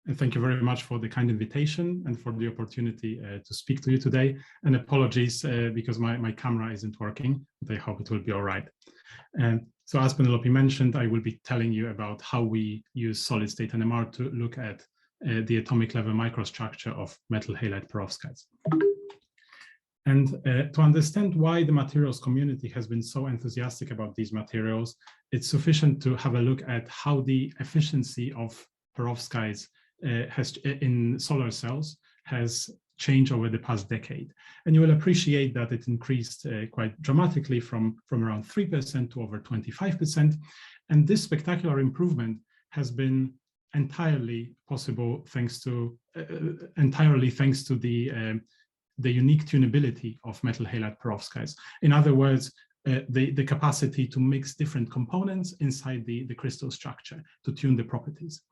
And thank you very much for the kind invitation and for the opportunity to speak to you today. And apologies because my camera isn't working, but I hope it will be all right. So as Penelope mentioned, I will be telling you about how we use solid-state NMR to look at the atomic level microstructure of metal halide perovskites. And to understand why the materials community has been so enthusiastic about these materials, it's sufficient to have a look at how the efficiency of perovskites in solar cells has changed over the past decade. And you will appreciate that it increased quite dramatically from around 3% to over 25%. And this spectacular improvement has been entirely possible thanks to the unique tunability of metal halide perovskites. In other words, the capacity to mix different components inside the crystal structure to tune the properties.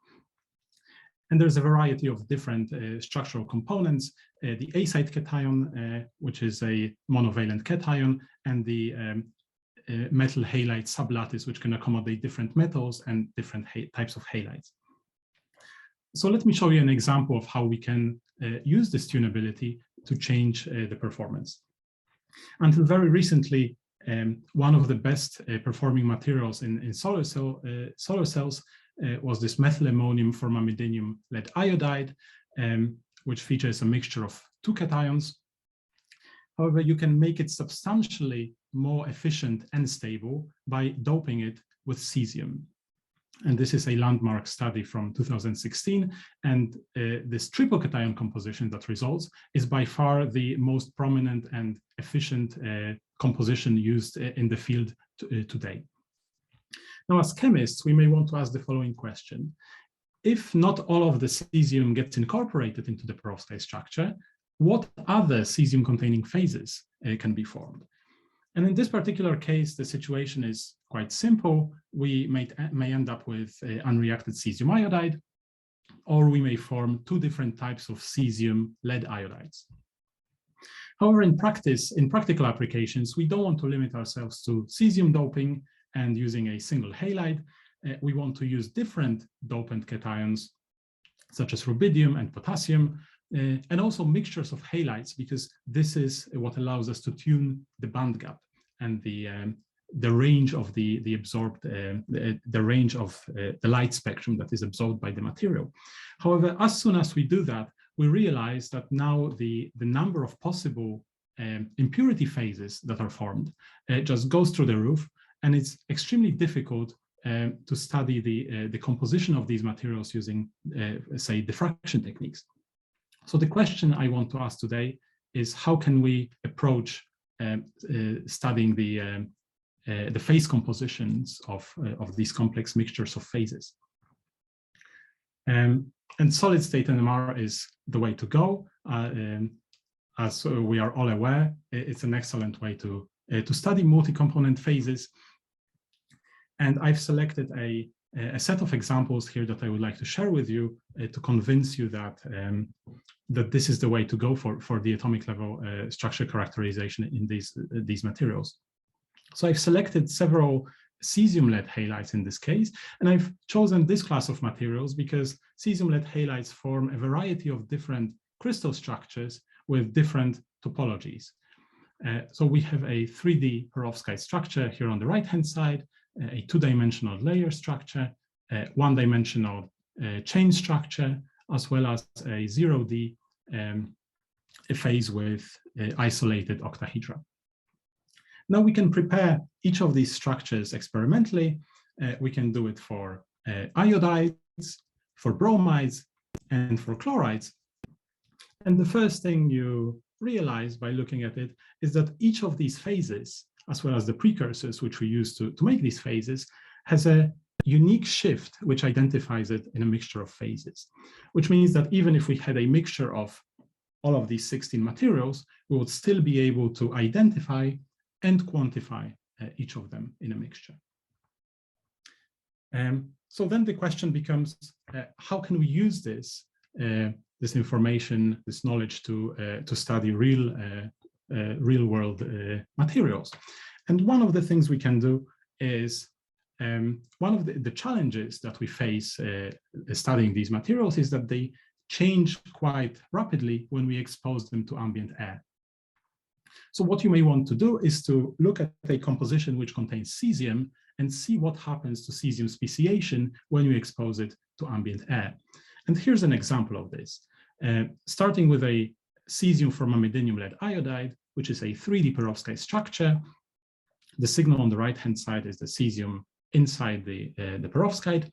And there's a variety of different structural components, the A-side cation, which is a monovalent cation, and the metal halide sublattice, which can accommodate different metals and different types of halides. So let me show you an example of how we can use this tunability to change the performance. Until very recently, one of the best performing materials in solar cells was this methylammonium formamidinium lead iodide, which features a mixture of two cations. However, you can make it substantially more efficient and stable by doping it with cesium. And this is a landmark study from 2016. And this triple cation composition that results is by far the most prominent and efficient composition used in the field today. Now, as chemists, we may want to ask the following question. If not all of the cesium gets incorporated into the perovskite structure, what other cesium-containing phases can be formed? And in this particular case, the situation is quite simple. We may end up with unreacted cesium iodide, or we may form two different types of cesium lead iodides. However, in practice, in practical applications, we don't want to limit ourselves to cesium doping and using a single halide. We want to use different dopant cations, such as rubidium and potassium, and also mixtures of halides, because this is what allows us to tune the band gap and the range of the absorbed, the range of the light spectrum that is absorbed by the material. However, as soon as we do that, we realize that now the number of possible impurity phases that are formed just goes through the roof, and it's extremely difficult to study the composition of these materials using, say, diffraction techniques. So the question I want to ask today is, how can we approach studying the phase compositions of these complex mixtures of phases? And solid-state NMR is the way to go. As we are all aware, it's an excellent way to study multi-component phases. And I've selected a set of examples here that I would like to share with you to convince you that that this is the way to go for the atomic level structure characterization in these materials. So I've selected several cesium-lead halides in this case, and I've chosen this class of materials because cesium-lead halides form a variety of different crystal structures with different topologies. So we have a 3D perovskite structure here on the right-hand side, a two-dimensional layer structure, one-dimensional chain structure, as well as a 0D phase with isolated octahedra. Now we can prepare each of these structures experimentally. We can do it for iodides, for bromides, and for chlorides. And the first thing you realize by looking at it is that each of these phases, as well as the precursors which we use to make these phases, has a unique shift which identifies it in a mixture of phases, which means that even if we had a mixture of all of these 16 materials, we would still be able to identify and quantify each of them in a mixture. So then the question becomes, how can we use this information, this knowledge to study real world materials? And one of the things we can do is one of the challenges that we face studying these materials is that they change quite rapidly when we expose them to ambient air. So what you may want to do is to look at a composition which contains cesium and see what happens to cesium speciation when you expose it to ambient air. And here's an example of this. Starting with a cesium formamidinium lead iodide, which is a 3D perovskite structure. The signal on the right-hand side is the cesium inside the perovskite.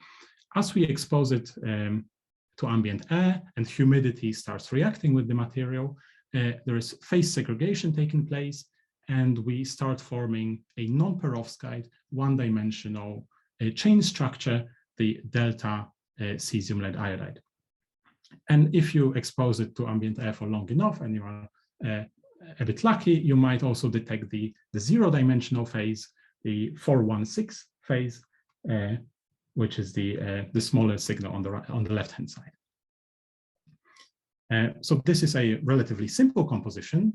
As we expose it to ambient air and humidity starts reacting with the material, there is phase segregation taking place, and we start forming a non-perovskite, one-dimensional chain structure, the delta cesium lead iodide. And if you expose it to ambient air for long enough and you are a bit lucky, you might also detect the zero-dimensional phase, the 416 phase, which is the smaller signal on the left-hand side. So this is a relatively simple composition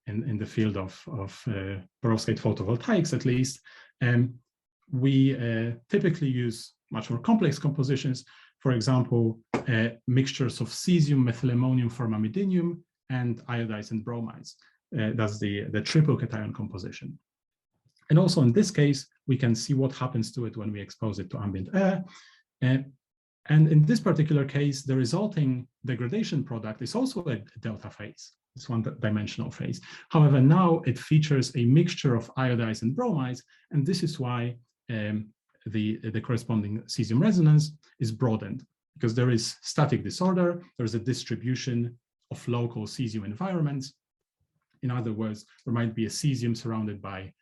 in the field of perovskite photovoltaics, at least. We typically use much more complex compositions. For example, mixtures of cesium, methylammonium, formamidinium, and iodides and bromides. That's the triple cation composition. And also in this case, we can see what happens to it when we expose it to ambient air. And in this particular case, the resulting degradation product is also a delta phase. It's one-dimensional phase. However, now it features a mixture of iodides and bromides, and this is why the corresponding cesium resonance is broadened, because there is static disorder, there's a distribution of local cesium environments. In other words, there might be a cesium surrounded by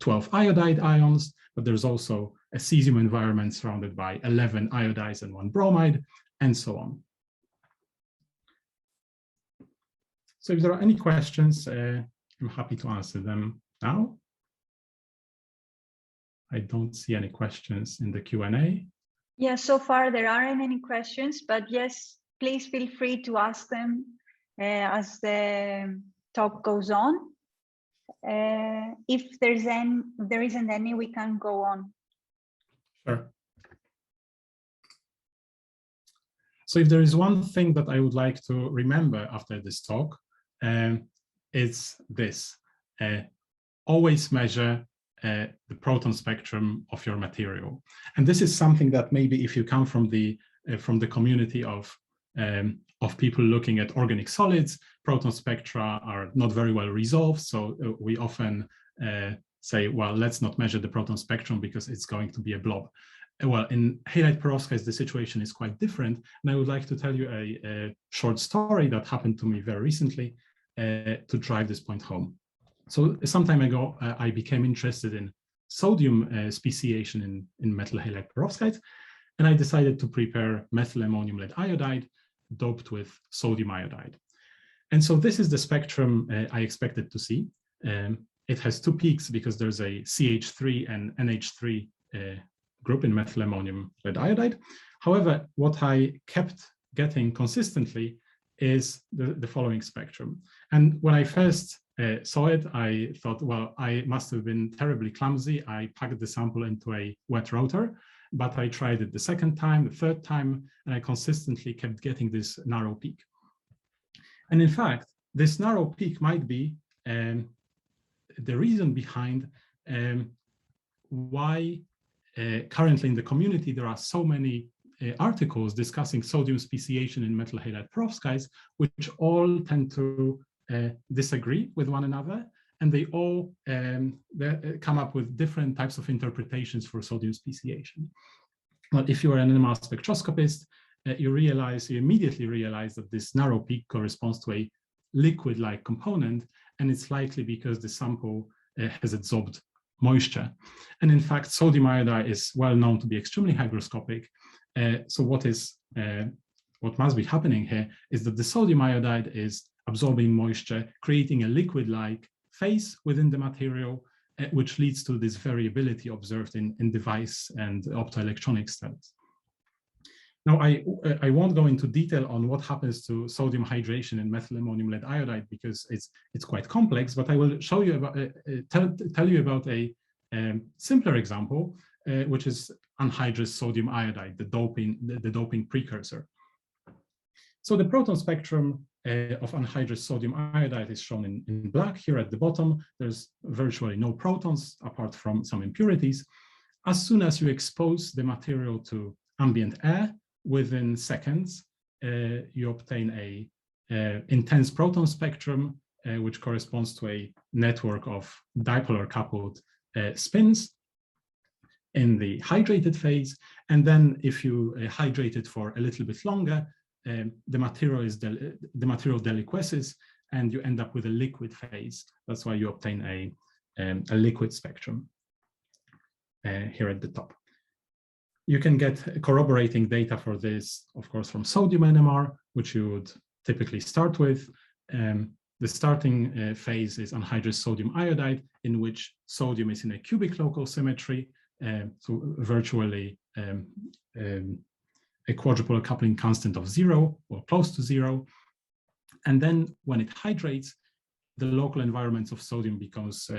12 iodide ions, but there's also a cesium environment surrounded by 11 iodides and 1 bromide, and so on. So if there are any questions, I'm happy to answer them now. I don't see any questions in the Q&A. Yeah, so far there aren't any questions, but yes, please feel free to ask them as the talk goes on. If there isn't any, we can go on. Sure. So if there is one thing that I would like to remember after this talk, it's this. Always measure the proton spectrum of your material. And this is something that maybe if you come from the community of people looking at organic solids, proton spectra are not very well resolved. So we often say, well, let's not measure the proton spectrum because it's going to be a blob. Well, in halide perovskites, the situation is quite different. And I would like to tell you a short story that happened to me very recently to drive this point home. So some time ago, I became interested in sodium speciation in metal halide perovskites, and I decided to prepare methylammonium lead iodide doped with sodium iodide. And so this is the spectrum I expected to see. It has 2 peaks because there's a CH3 and NH3 group in methylammonium lead iodide. However, what I kept getting consistently is the following spectrum. And when I first saw it, I thought, well, I must have been terribly clumsy. I packed the sample into a wet rotor, but I tried it the second time, the third time, and I consistently kept getting this narrow peak. And in fact, this narrow peak might be the reason behind why currently in the community there are so many articles discussing sodium speciation in metal halide perovskites, which all tend to disagree with one another, and they all come up with different types of interpretations for sodium speciation. But if you are an NMR spectroscopist, you immediately realize that this narrow peak corresponds to a liquid-like component, and it's likely because the sample has absorbed moisture. And in fact, sodium iodide is well known to be extremely hygroscopic. So what must be happening here is that the sodium iodide is absorbing moisture, creating a liquid-like phase within the material, which leads to this variability observed in device and optoelectronic studies. Now, I won't go into detail on what happens to sodium hydration in methylammonium lead iodide because it's quite complex, but I will show you about tell you about a simpler example which is anhydrous sodium iodide, the doping precursor. So the proton spectrum of anhydrous sodium iodide is shown in black here at the bottom. There's virtually no protons apart from some impurities. As soon as you expose the material to ambient air, within seconds, you obtain a intense proton spectrum, which corresponds to a network of dipolar coupled spins in the hydrated phase. And then if you hydrate it for a little bit longer, the material deliquesces and you end up with a liquid phase. That's why you obtain a liquid spectrum here at the top. You can get corroborating data for this, of course, from sodium NMR, which you would typically start with. The starting phase is anhydrous sodium iodide, in which sodium is in a cubic local symmetry, so virtually a quadrupolar coupling constant of 0 or close to 0. And then when it hydrates, the local environments of sodium becomes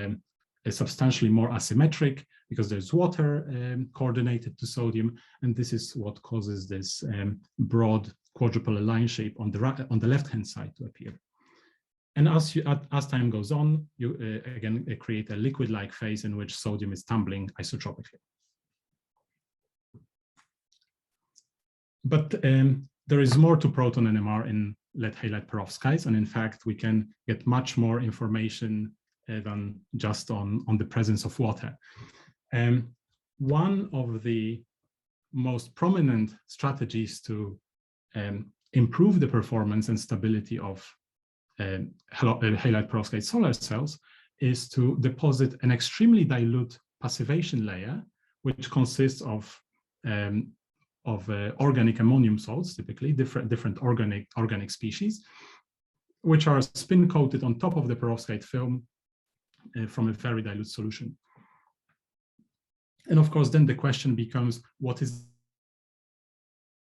substantially more asymmetric because there's water coordinated to sodium, and this is what causes this broad quadrupolar line shape on the left-hand side to appear. And as time goes on, you again create a liquid-like phase in which sodium is tumbling isotropically. But there is more to proton NMR in lead halide perovskites, and in fact, we can get much more information than just on the presence of water. One of the most prominent strategies to improve the performance and stability of halide perovskite solar cells is to deposit an extremely dilute passivation layer, which consists of organic ammonium salts, typically different organic species, which are spin coated on top of the perovskite film from a very dilute solution. And of course, then the question becomes, what is the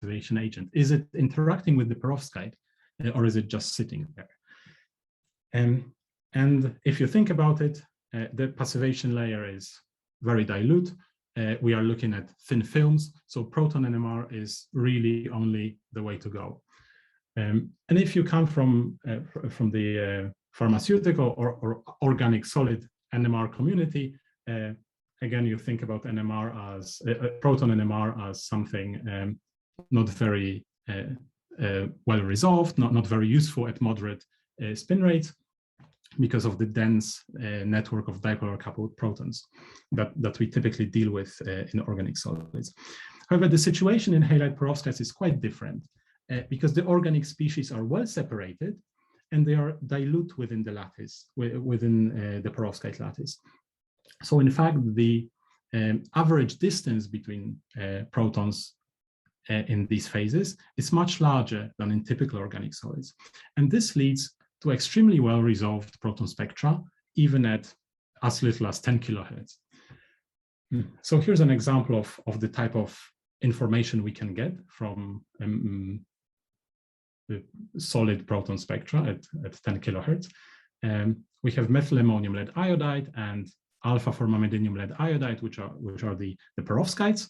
passivation agent? Is it interacting with the perovskite, or is it just sitting there? And if you think about it, the passivation layer is very dilute. We are looking at thin films, so proton NMR is really only the way to go. And if you come from the pharmaceutical or organic solid NMR community, again, you think about NMR as proton NMR as something not very well resolved, not very useful at moderate spin rates, because of the dense network of dipolar coupled protons that we typically deal with in organic solids. However, the situation in halide perovskites is quite different because the organic species are well separated and they are dilute within the lattice, within the perovskite lattice. So in fact, the average distance between protons in these phases is much larger than in typical organic solids. And this leads to extremely well-resolved proton spectra, even at as little as 10 kilohertz. So here's an example of the type of information we can get from the solid proton spectra at 10 kilohertz. We have methylammonium lead iodide and alpha formamidinium lead iodide, which are the perovskites,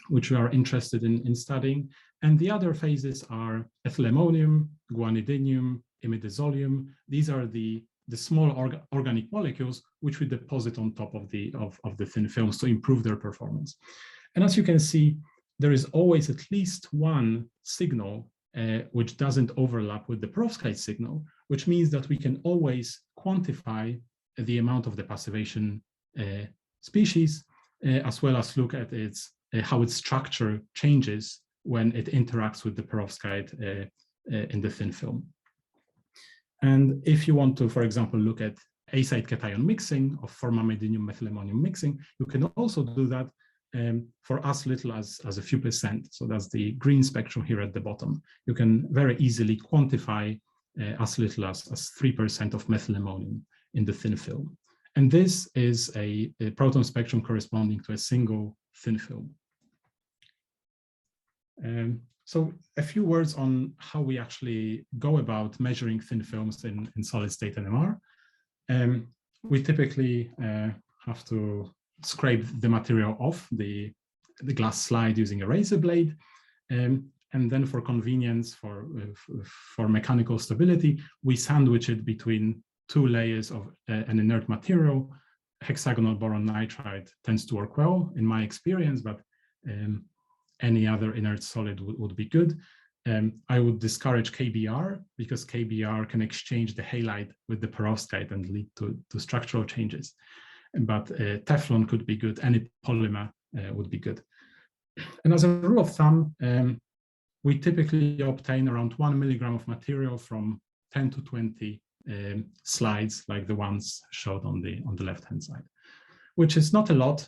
which we are interested in studying. And the other phases are ethylammonium, guanidinium, imidazolium. These are the small organic molecules which we deposit on top of the thin films to improve their performance. And as you can see, there is always at least one signal which doesn't overlap with the perovskite signal, which means that we can always quantify the amount of the passivation species, as well as look at how its structure changes when it interacts with the perovskite in the thin film. And if you want to, for example, look at A-side cation mixing of formamidinium methylammonium mixing, you can also do that for as little as a few percent. So that's the green spectrum here at the bottom. You can very easily quantify as little as 3% of methylammonium in the thin film. And this is a proton spectrum corresponding to a single thin film. So a few words on how we actually go about measuring thin films in solid state NMR. We typically have to scrape the material off the glass slide using a razor blade. And then for convenience, for mechanical stability, we sandwich it between two layers of an inert material. Hexagonal boron nitride tends to work well in my experience, but any other inert solid would be good. I would discourage KBr because KBr can exchange the halide with the perovskite and lead to structural changes. But Teflon could be good, any polymer would be good. And as a rule of thumb, we typically obtain around 1 milligram of material from 10 to 20 slides like the ones showed on the left-hand side, which is not a lot,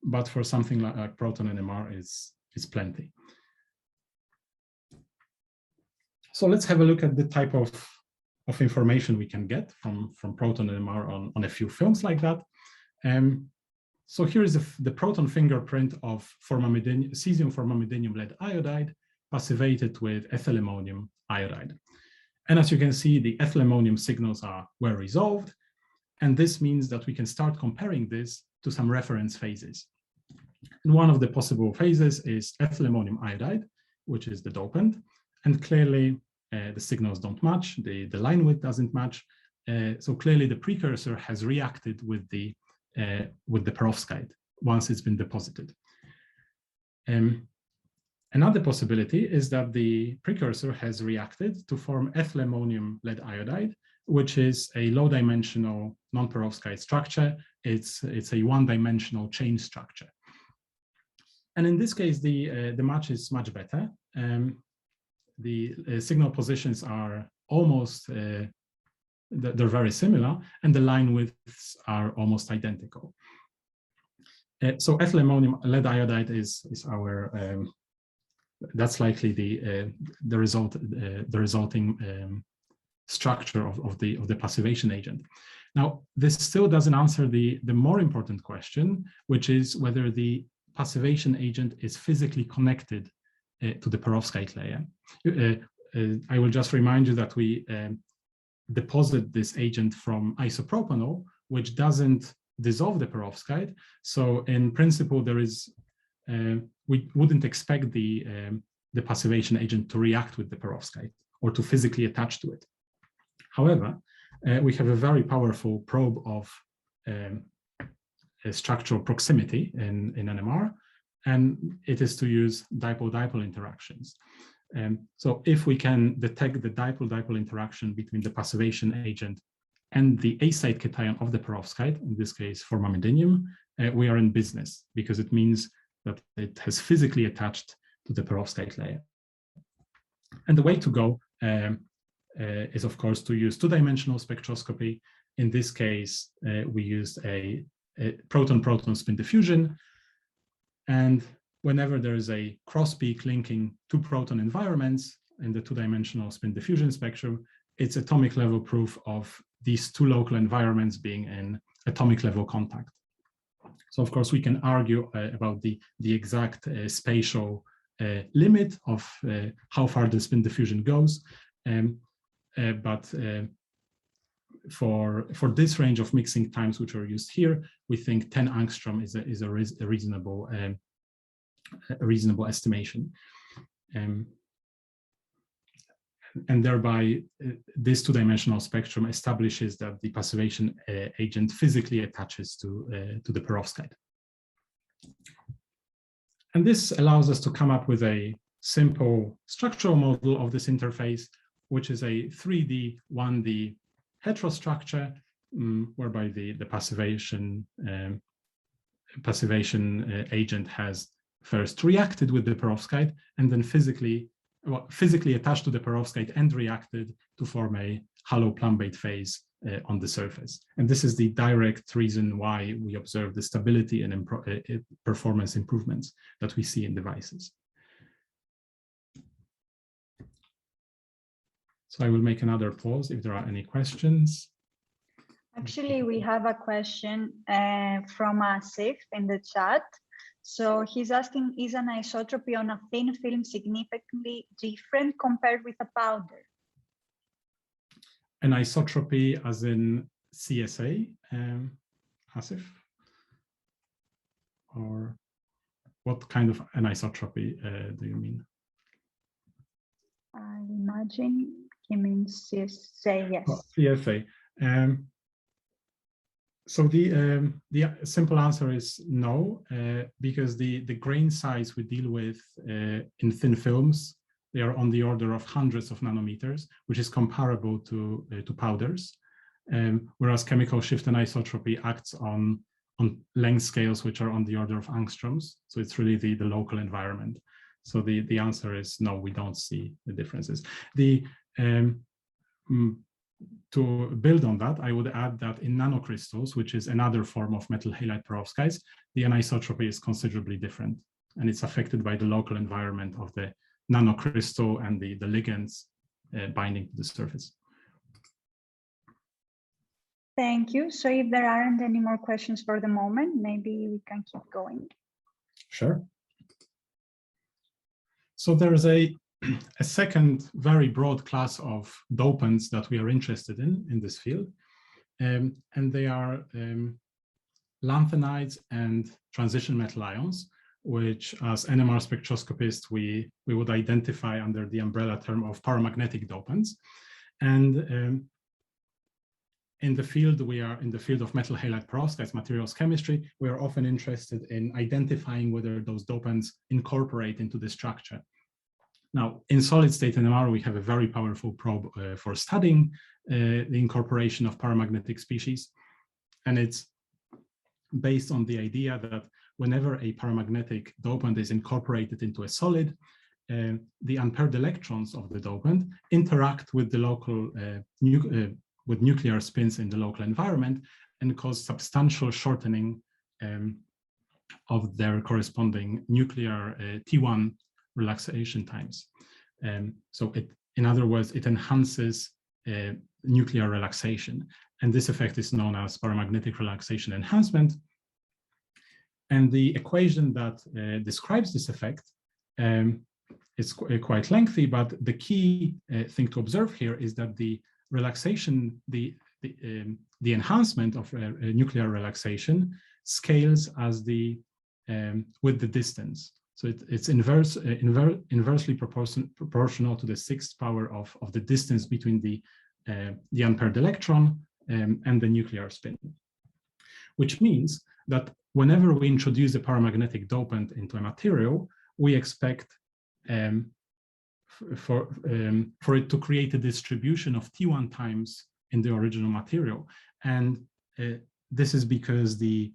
but for something like Proton NMR is plenty. So let's have a look at the type of information we can get from Proton NMR on a few films like that. So here is the proton fingerprint of cesium formamidinium lead iodide passivated with ethylammonium iodide. And as you can see, the ethylammonium signals are well resolved. And this means that we can start comparing this to some reference phases. And one of the possible phases is ethylammonium iodide, which is the dopant. And clearly, the signals don't match, the line width doesn't match. So clearly the precursor has reacted with the perovskite once it's been deposited. Another possibility is that the precursor has reacted to form ethylammonium lead iodide, which is a low-dimensional non-perovskite structure. It's a one-dimensional chain structure. And in this case, the match is much better. The signal positions are almost, they're very similar, and the line widths are almost identical. So ethylammonium lead iodide is our, that's likely the resulting structure of the passivation agent. Now, this still doesn't answer the more important question, which is whether the passivation agent is physically connected to the perovskite layer. I will just remind you that we deposit this agent from isopropanol, which doesn't dissolve the perovskite. So in principle, there is we wouldn't expect the passivation agent to react with the perovskite or to physically attach to it. However, we have a very powerful probe of structural proximity in NMR, and it is to use dipole-dipole interactions. So if we can detect the dipole-dipole interaction between the passivation agent and the A-side cation of the perovskite, in this case formamidinium, we are in business, because it means that it has physically attached to the perovskite layer. And the way to go is, of course, to use two-dimensional spectroscopy. In this case, we used a proton-proton spin diffusion. And whenever there is a cross-peak linking two proton environments in the two-dimensional spin diffusion spectrum, it's atomic level proof of these two local environments being in atomic level contact. So of course we can argue about the exact spatial limit of how far the spin diffusion goes, but for this range of mixing times which are used here, we think 10 angstrom is a reasonable estimation. And thereby, this two-dimensional spectrum establishes that the passivation agent physically attaches to the perovskite. And this allows us to come up with a simple structural model of this interface, which is a 3D, 1D heterostructure, whereby the passivation agent has first reacted with the perovskite and then physically attached to the perovskite and reacted to form a hollow plumbate phase on the surface. And this is the direct reason why we observe the stability and performance improvements that we see in devices. So I will make another pause if there are any questions. Actually, we have a question from Asif in the chat. So he's asking, is an isotropy on a thin film significantly different compared with a powder? An isotropy as in CSA, Asif? or what kind of anisotropy do you mean? I imagine he means say yes. Oh, CSA. So the simple answer is no, because the grain size we deal with in thin films, they are on the order of hundreds of nanometers, which is comparable to powders, whereas chemical shift anisotropy acts on length scales which are on the order of angstroms. So it's really the local environment. So the answer is no, we don't see the differences. To build on that, I would add that in nanocrystals, which is another form of metal halide perovskites, the anisotropy is considerably different, and it's affected by the local environment of the nanocrystal and the ligands binding to the surface. Thank you. So if there aren't any more questions for the moment, maybe we can keep going. Sure. So there is a second very broad class of dopants that we are interested in this field, and they are lanthanides and transition metal ions, which as NMR spectroscopists we would identify under the umbrella term of paramagnetic dopants. And in the field of metal halide perovskites, materials chemistry, we are often interested in identifying whether those dopants incorporate into the structure. Now, in solid-state NMR, we have a very powerful probe for studying the incorporation of paramagnetic species, and it's based on the idea that whenever a paramagnetic dopant is incorporated into a solid, the unpaired electrons of the dopant interact with the local with nuclear spins in the local environment and cause substantial shortening of their corresponding nuclear T1 relaxation times. So in other words, it enhances nuclear relaxation. And this effect is known as paramagnetic relaxation enhancement. And the equation that describes this effect is quite lengthy, but the key thing to observe here is that the relaxation, the enhancement of nuclear relaxation scales as with the distance. So it's inversely proportional to the sixth power of the distance between the unpaired electron and the nuclear spin, which means that whenever we introduce a paramagnetic dopant into a material, we expect for it to create a distribution of T1 times in the original material. And this is because the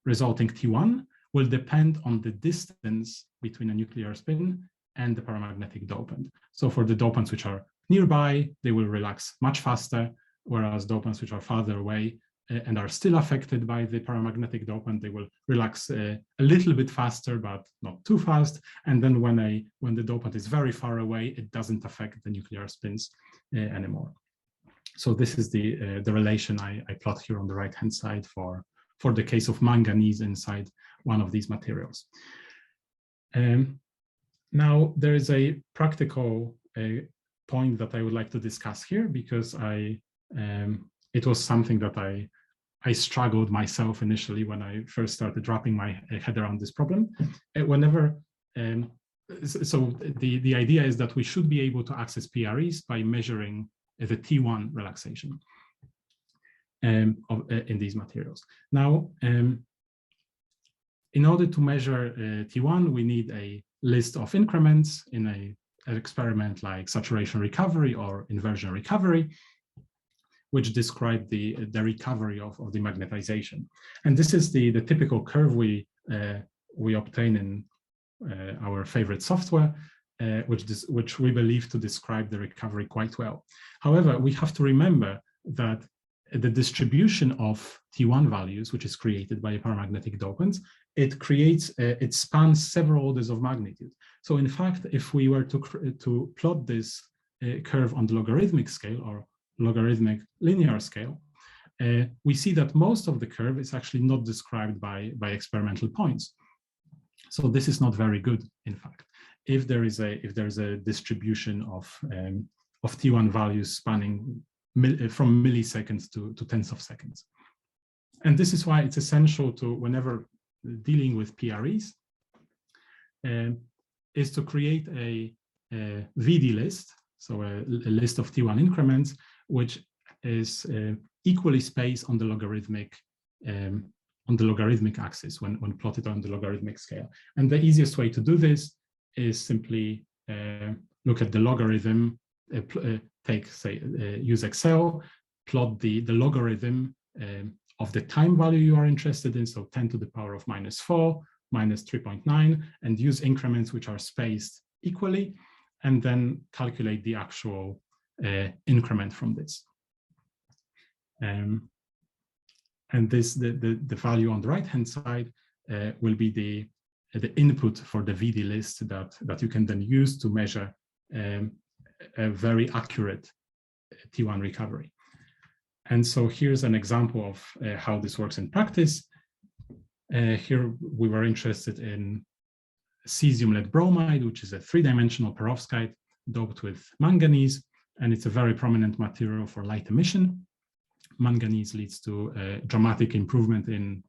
resulting T1 will depend on the distance between a nuclear spin and the paramagnetic dopant. So for the dopants which are nearby, they will relax much faster, whereas dopants which are farther away and are still affected by the paramagnetic dopant, they will relax a little bit faster, but not too fast. And then when the dopant is very far away, it doesn't affect the nuclear spins anymore. So this is the relation I plot here on the right-hand side for the case of manganese inside one of these materials. Now, there is a practical point that I would like to discuss here, because it was something that I struggled myself initially when I first started wrapping my head around this problem. So the idea is that we should be able to access PREs by measuring the T1 relaxation in these materials. Now, in order to measure T1, we need a list of increments in an experiment like saturation recovery or inversion recovery, which describe the recovery of the magnetization. And this is the typical curve we obtain in our favorite software, which we believe to describe the recovery quite well. However, we have to remember that the distribution of T1 values, which is created by paramagnetic dopants, it spans several orders of magnitude. So in fact, if we were to plot this curve on the logarithmic scale or logarithmic linear scale, we see that most of the curve is actually not described by experimental points. So this is not very good, in fact, if there is a distribution of T1 values spanning from milliseconds to tens of seconds. And this is why it's essential to, whenever dealing with PREs is to create a VD list, so a list of T1 increments, which is equally spaced on the logarithmic axis when plotted on the logarithmic scale. And the easiest way to do this is simply look at the logarithm, use Excel, plot the logarithm of the time value you are interested in, so 10 to the power of -4, -3.9, and use increments which are spaced equally, and then calculate the actual increment from this. And this, the value on the right-hand side will be the input for the VD list that you can then use to measure a very accurate T1 recovery. And so here's an example of how this works in practice. Here we were interested in cesium-lead bromide, which is a 3-dimensional perovskite doped with manganese, and it's a very prominent material for light emission. Manganese leads to a dramatic improvement in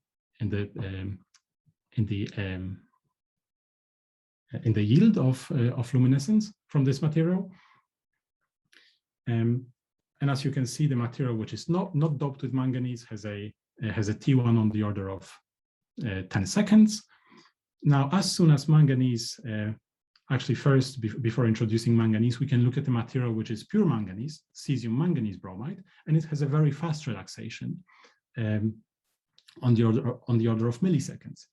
the yield of luminescence from this material. And as you can see, the material which is not doped with manganese has a T1 on the order of 10 seconds. Now, as soon as manganese, actually first, before introducing manganese, we can look at the material which is pure manganese, cesium manganese bromide, and it has a very fast relaxation on the order of milliseconds.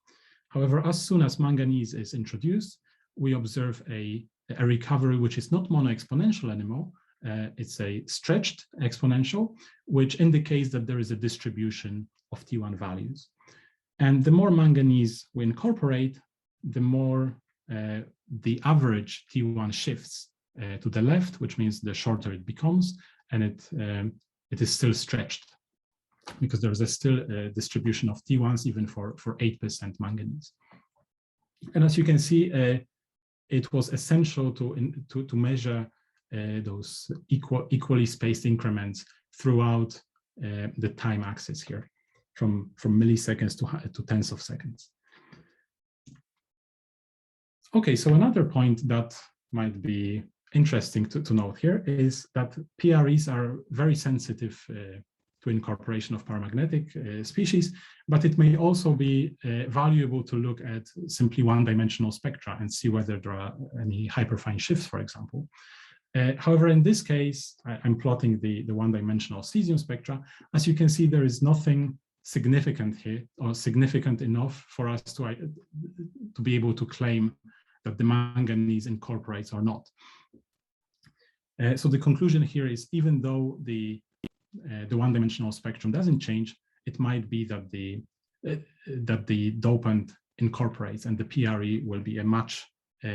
However, as soon as manganese is introduced, we observe a recovery which is not mono-exponential anymore. It's a stretched exponential, which indicates that there is a distribution of T1 values. And the more manganese we incorporate, the more the average T1 shifts to the left, which means the shorter it becomes, and it is still stretched because there is still a distribution of T1s even for 8% manganese. And as you can see, it was essential to measure those equally spaced increments throughout the time axis here, from milliseconds to tenths of seconds. Okay, so another point that might be interesting to note here is that PREs are very sensitive to incorporation of paramagnetic species, but it may also be valuable to look at simply one-dimensional spectra and see whether there are any hyperfine shifts, for example. However, in this case, I'm plotting the one-dimensional cesium spectra. As you can see, there is nothing significant here, or significant enough for us to be able to claim that the manganese incorporates or not. So the conclusion here is, even though the one-dimensional spectrum doesn't change, it might be that the dopant incorporates, and the PRE will be a much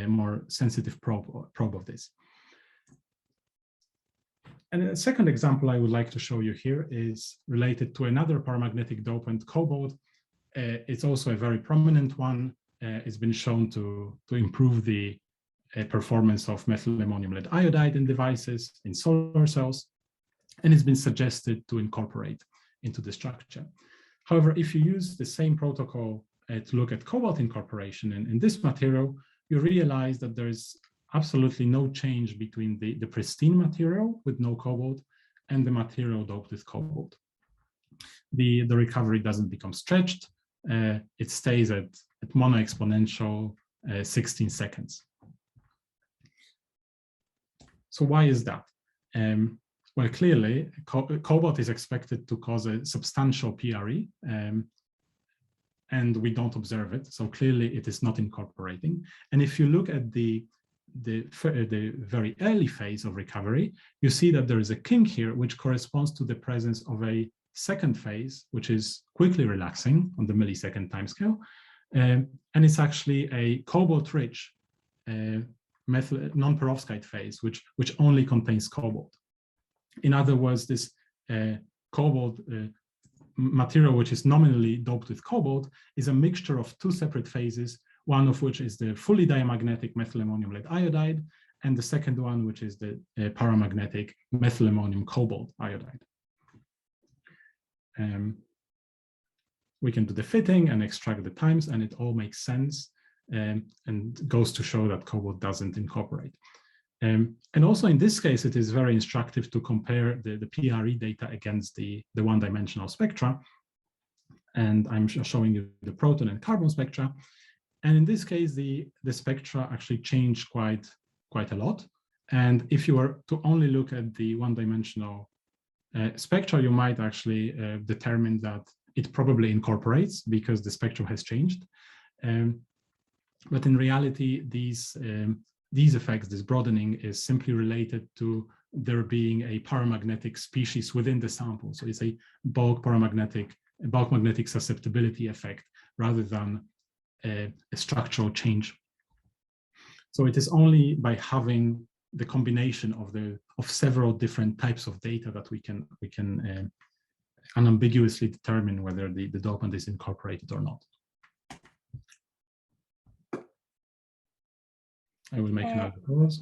more sensitive probe of this. And a second example I would like to show you here is related to another paramagnetic dopant, cobalt. It's also a very prominent one. It's been shown to improve the performance of methyl ammonium lead iodide in devices, in solar cells, and it's been suggested to incorporate into the structure. However, if you use the same protocol to look at cobalt incorporation in this material, you realize that there is absolutely no change between the pristine material with no cobalt and the material doped with cobalt. The recovery doesn't become stretched. It stays at mono-exponential 16 seconds. So why is that? Well, clearly, cobalt is expected to cause a substantial PRE, and we don't observe it. So clearly, it is not incorporating. And if you look at the very early phase of recovery, you see that there is a kink here, which corresponds to the presence of a second phase, which is quickly relaxing on the millisecond timescale. And it's actually a cobalt-rich non-perovskite phase, which only contains cobalt. In other words, this cobalt material, which is nominally doped with cobalt, is a mixture of two separate phases, one of which is the fully diamagnetic methyl ammonium lead iodide, and the second one, which is the paramagnetic methyl ammonium cobalt iodide. we can do the fitting and extract the times, and it all makes sense, and goes to show that cobalt doesn't incorporate. And also in this case, it is very instructive to compare the PRE data against the one-dimensional spectra. And I'm showing you the proton and carbon spectra. And in this case, the spectra actually change quite a lot. And if you were to only look at the one-dimensional spectra, you might actually determine that it probably incorporates because the spectrum has changed. But in reality, these effects, this broadening, is simply related to there being a paramagnetic species within the sample. So it's a bulk magnetic susceptibility effect rather than a structural change. So it is only by having the combination of several different types of data that we can unambiguously determine whether the dopant is incorporated or not. I will make another pause.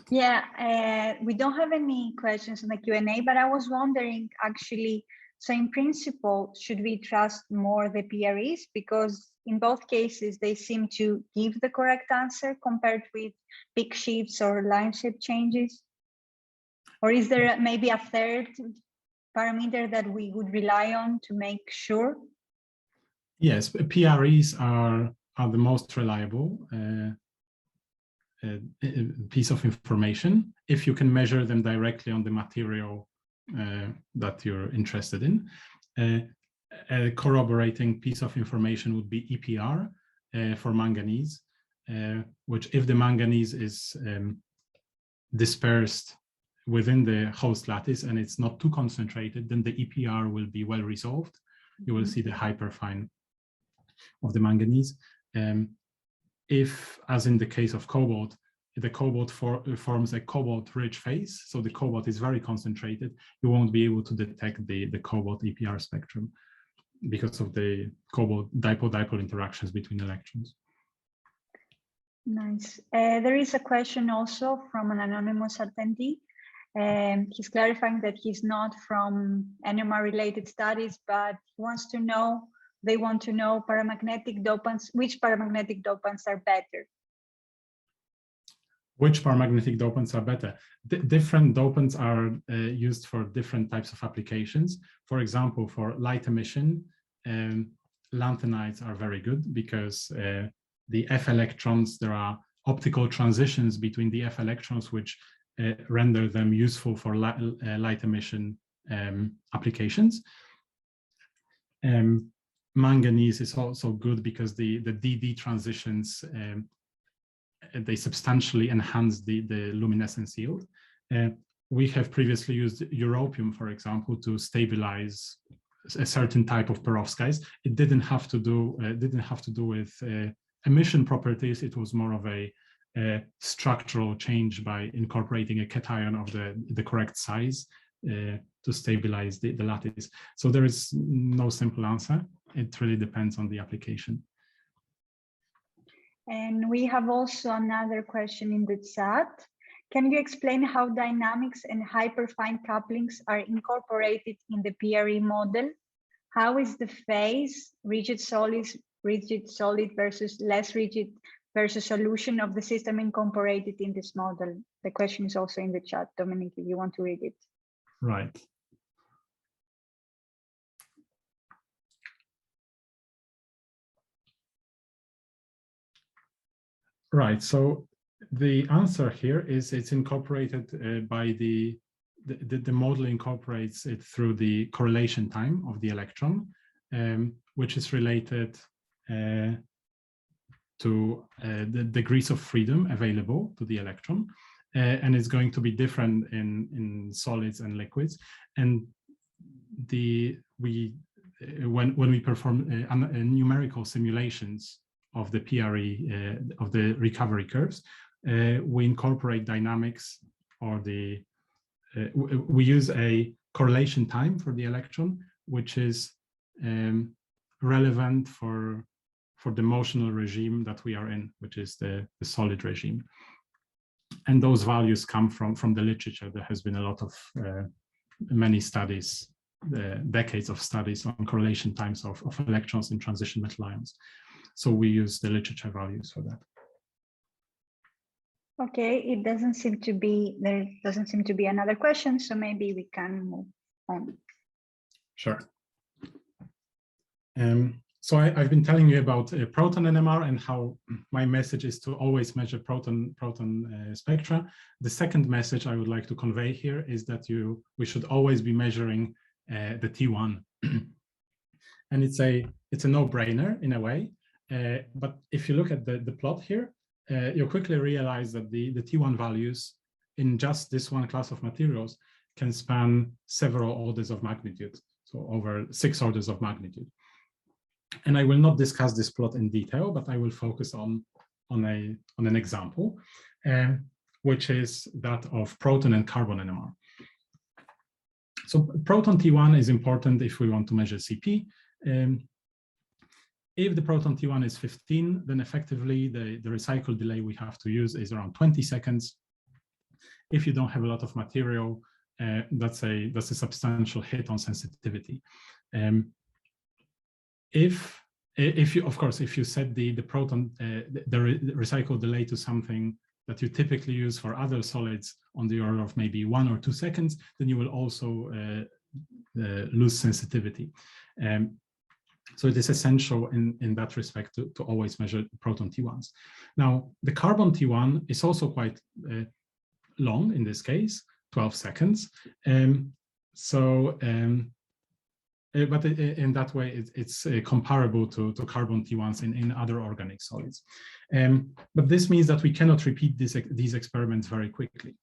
Yeah, we don't have any questions in the Q&A, but I was wondering actually, so in principle, should we trust more the PREs? Because in both cases, they seem to give the correct answer compared with peak shifts or line shape changes. Or is there maybe a third parameter that we would rely on to make sure? Yes, PREs are the most reliable piece of information if you can measure them directly on the material that you're interested in. A corroborating piece of information would be EPR for manganese, which, if the manganese is dispersed within the host lattice and it's not too concentrated, then the EPR will be well resolved. You will see the hyperfine of the manganese. If, as in the case of cobalt, the cobalt forms a cobalt-rich phase, so the cobalt is very concentrated, you won't be able to detect the cobalt EPR spectrum because of the cobalt dipole-dipole interactions between electrons. Nice. There is a question also from an anonymous attendee. He's clarifying that he's not from NMR-related studies, but he wants to know, they want to know paramagnetic dopants, which paramagnetic dopants are better? Which paramagnetic dopants are better? Different dopants are used for different types of applications. For example, for light emission, lanthanides are very good because the F electrons, there are optical transitions between the F electrons which render them useful for light emission applications. Manganese is also good because the DD transitions, they substantially enhance the luminescence yield. We have previously used europium, for example, to stabilize a certain type of perovskites. It didn't have to do with emission properties. It was more of a structural change by incorporating a cation of the correct size to stabilize the lattice. So there is no simple answer. It really depends on the application. And we have also another question in the chat. Can you explain how dynamics and hyperfine couplings are incorporated in the PRE model? How is the phase rigid solid versus less rigid versus solution of the system incorporated in this model? The question is also in the chat, Dominik, if you want to read it. Right. Right, so the answer here is it's incorporated by the model incorporates it through the correlation time of the electron, which is related to the degrees of freedom available to the electron, and it's going to be different in solids and liquids. And when we perform numerical simulations of the PRE, of the recovery curves, we incorporate dynamics, or we use a correlation time for the electron, which is relevant for the motional regime that we are in, which is the solid regime. And those values come from the literature. There has been a lot of many studies decades of studies on correlation times of electrons in transition metal ions. So we use the literature values for that. Okay, it doesn't seem to be, there doesn't seem to be another question, so maybe we can move on. Sure. So I've been telling you about Proton NMR and how my message is to always measure proton spectra. The second message I would like to convey here is that we should always be measuring the T1. And it's a no-brainer in a way. But if you look at the plot here, you'll quickly realize that the T1 values in just this one class of materials can span several orders of magnitude, so over 6 orders of magnitude. And I will not discuss this plot in detail, but I will focus on an example, which is that of proton and carbon NMR. So proton T1 is important if we want to measure CP. If the proton T1 is 15, then effectively the recycle delay we have to use is around 20 seconds. If you don't have a lot of material, that's a substantial hit on sensitivity. If you set the proton the recycle delay to something that you typically use for other solids on the order of maybe 1 or 2 seconds, then you will also lose sensitivity. So it is essential in that respect to always measure proton T1s. Now, the carbon T1 is also quite long in this case, 12 seconds. But in that way, it's comparable to carbon T1s in other organic solids. But this means that we cannot repeat these experiments very quickly.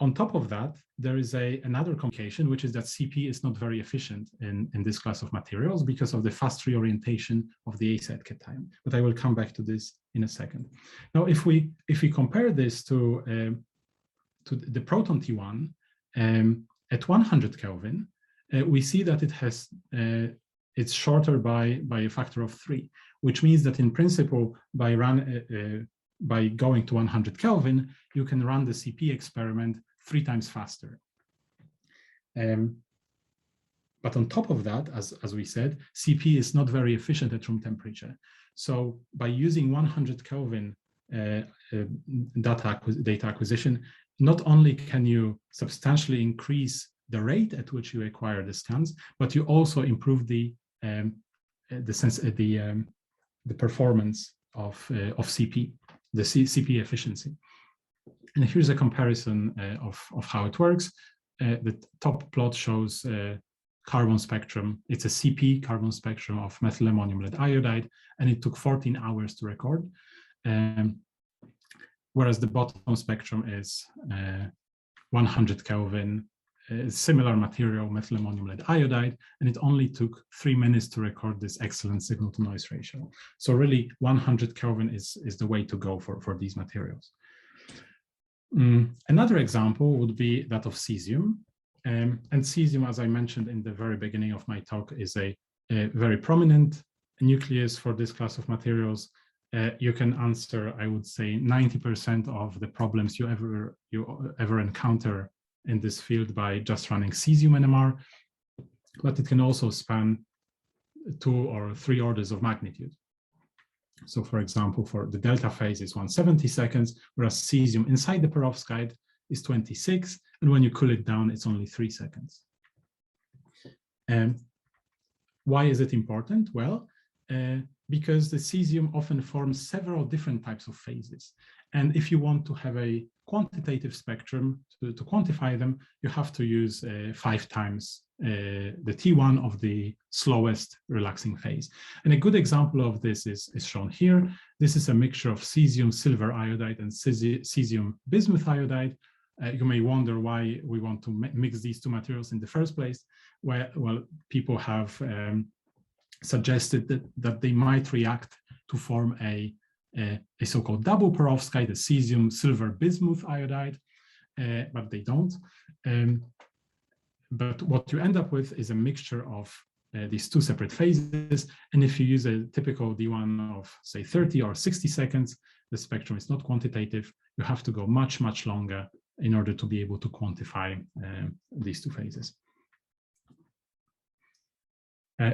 On top of that, there is another complication, which is that CP is not very efficient in this class of materials because of the fast reorientation of the A-side cation. But I will come back to this in a second. Now, if we compare this to the proton T1 at 100 Kelvin, we see that it's shorter by a factor of 3, which means that in principle, by going to 100 Kelvin, you can run the CP experiment 3 times faster. But on top of that, as we said, CP is not very efficient at room temperature. So by using 100 Kelvin data acquisition, not only can you substantially increase the rate at which you acquire the scans, but you also improve the performance of CP, the CP efficiency. And here's a comparison of how it works. The top plot shows carbon spectrum. It's a CP carbon spectrum of methyl ammonium lead iodide, and it took 14 hours to record. Whereas the bottom spectrum is 100 Kelvin, similar material, methyl ammonium lead iodide, and it only took 3 minutes to record this excellent signal to noise ratio. So really 100 Kelvin is the way to go for these materials. Another example would be that of cesium. And cesium, as I mentioned in the very beginning of my talk, is a very prominent nucleus for this class of materials. You can answer, I would say, 90% of the problems you ever encounter in this field by just running cesium NMR, but it can also span 2 or 3 orders of magnitude. So for example, for the delta phase is 170 seconds, whereas cesium inside the perovskite is 26, and when you cool it down, it's only 3 seconds. And why is it important? Well, because the cesium often forms several different types of phases. And if you want to have a quantitative spectrum to quantify them, you have to use 5 times the T1 of the slowest relaxing phase. And a good example of this is shown here. This is a mixture of cesium silver iodide and cesium bismuth iodide. You may wonder why we want to mix these 2 materials in the first place. Well, people have suggested that they might react to form a so-called double perovskite, a cesium silver bismuth iodide, but they don't. But what you end up with is a mixture of these 2 separate phases. And if you use a typical D1 of, say, 30 or 60 seconds, the spectrum is not quantitative. You have to go much, much longer in order to be able to quantify these 2 phases.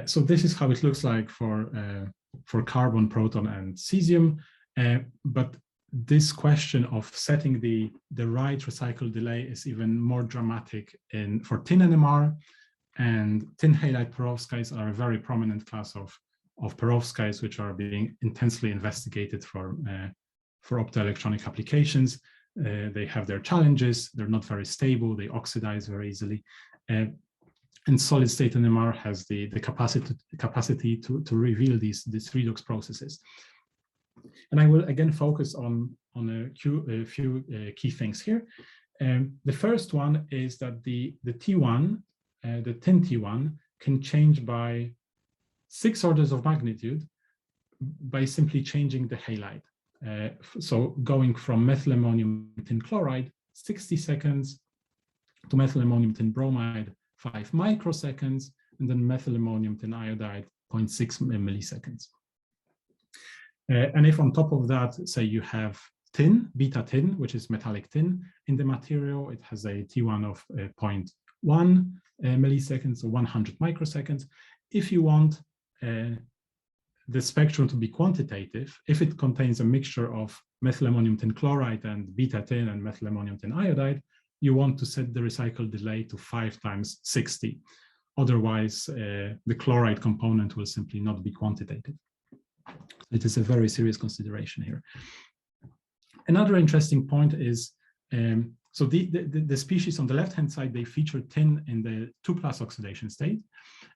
So this is how it looks like for carbon, proton, and cesium. But this question of setting the right recycle delay is even more dramatic for tin NMR, and tin halide perovskites are a very prominent class of perovskites which are being intensely investigated for optoelectronic applications. They have their challenges. They're not very stable. They oxidize very easily. And solid state NMR has the capacity to reveal these redox processes. And I will again focus on a few key things here. The first one is that the T1, the tin T1, can change by 6 orders of magnitude by simply changing the halide. So going from methylammonium tin chloride, 60 seconds, to methylammonium tin bromide, 5 microseconds, and then methylammonium tin iodide, 0.6 milliseconds. And if on top of that, say you have tin, beta tin, which is metallic tin in the material, it has a T1 of 0.1 milliseconds or 100 microseconds. If you want the spectrum to be quantitative, if it contains a mixture of methylammonium tin chloride and beta tin and methylammonium tin iodide, you want to set the recycle delay to 5 times 60. Otherwise, the chloride component will simply not be quantitative. It is a very serious consideration here. Another interesting point is, so the species on the left-hand side, they feature tin in the 2+ oxidation state.